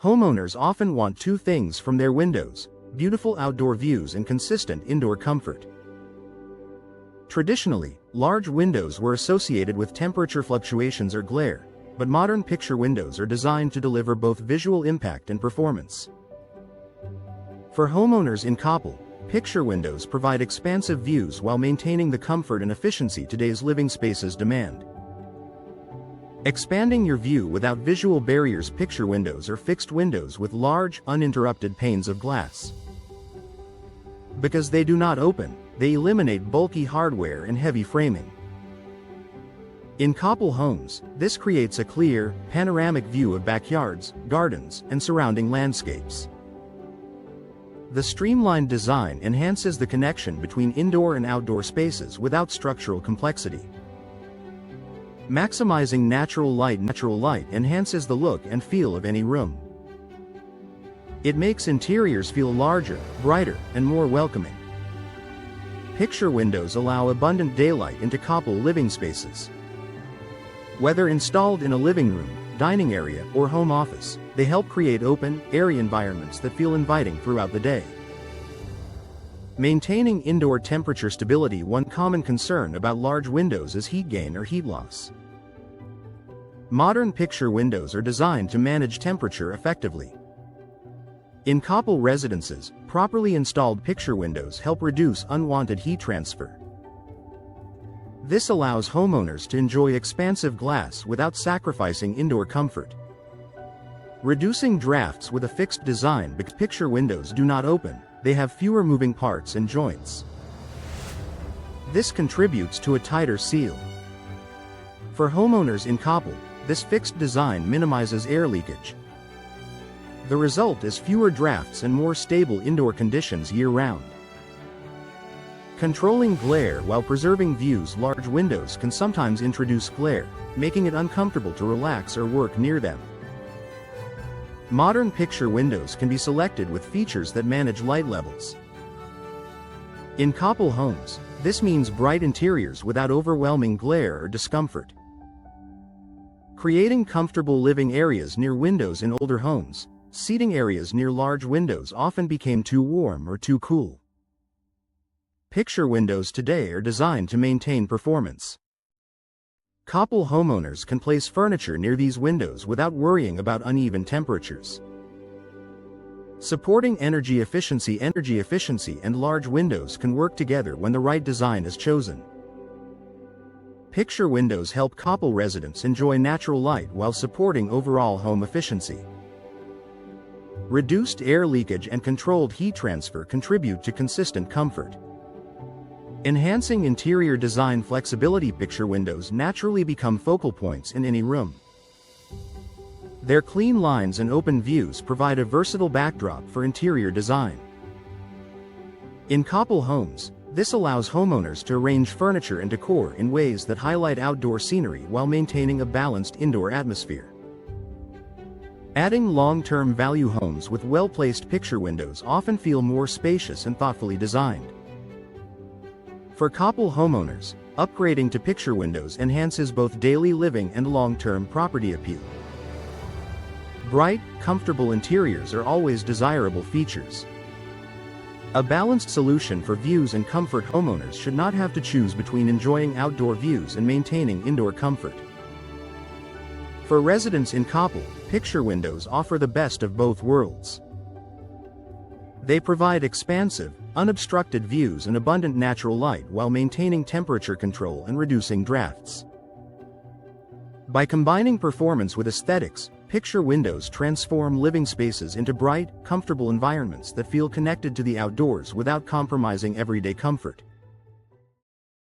Homeowners often want two things from their windows: beautiful outdoor views and consistent indoor comfort. Traditionally, large windows were associated with temperature fluctuations or glare, but modern picture windows are designed to deliver both visual impact and performance. For homeowners in Coppell, picture windows provide expansive views while maintaining the comfort and efficiency today's living spaces demand. Expanding your view without visual barriers. Picture windows are fixed windows with large, uninterrupted panes of glass. Because they do not open, they eliminate bulky hardware and heavy framing. In Coppell homes, this creates a clear, panoramic view of backyards, gardens, and surrounding landscapes. The streamlined design enhances the connection between indoor and outdoor spaces without structural complexity. Maximizing natural light enhances the look and feel of any room. It makes interiors feel larger, brighter, and more welcoming. Picture windows allow abundant daylight into Coppell living spaces. Whether installed in a living room, dining area, or home office, they help create open, airy environments that feel inviting throughout the day. Maintaining indoor temperature stability. One common concern about large windows is heat gain or heat loss. Modern picture windows are designed to manage temperature effectively. In Coppell residences, properly installed picture windows help reduce unwanted heat transfer. This allows homeowners to enjoy expansive glass without sacrificing indoor comfort. Reducing drafts with a fixed design. Because picture windows do not open, they have fewer moving parts and joints. This contributes to a tighter seal. For homeowners in Coppell, this fixed design minimizes air leakage. The result is fewer drafts and more stable indoor conditions year-round. Controlling glare while preserving views. Large windows can sometimes introduce glare, making it uncomfortable to relax or work near them. Modern picture windows can be selected with features that manage light levels. In Coppell homes, this means bright interiors without overwhelming glare or discomfort. Creating comfortable living areas near windows. In older homes, seating areas near large windows often became too warm or too cool. Picture windows today are designed to maintain performance. Coppell homeowners can place furniture near these windows without worrying about uneven temperatures. Supporting energy efficiency and large windows can work together when the right design is chosen. Picture windows help Coppell residents enjoy natural light while supporting overall home efficiency. Reduced air leakage and controlled heat transfer contribute to consistent comfort. Enhancing interior design flexibility. Picture windows naturally become focal points in any room. Their clean lines and open views provide a versatile backdrop for interior design. In Coppell homes, this allows homeowners to arrange furniture and decor in ways that highlight outdoor scenery while maintaining a balanced indoor atmosphere. Adding long-term value. Homes with well-placed picture windows often feel more spacious and thoughtfully designed. For Coppell homeowners, upgrading to picture windows enhances both daily living and long-term property appeal. Bright, comfortable interiors are always desirable features. A balanced solution for views and comfort. Homeowners should not have to choose between enjoying outdoor views and maintaining indoor comfort. For residents in Coppell, picture windows offer the best of both worlds. They provide expansive, unobstructed views and abundant natural light while maintaining temperature control and reducing drafts. By combining performance with aesthetics, picture windows transform living spaces into bright, comfortable environments that feel connected to the outdoors without compromising everyday comfort.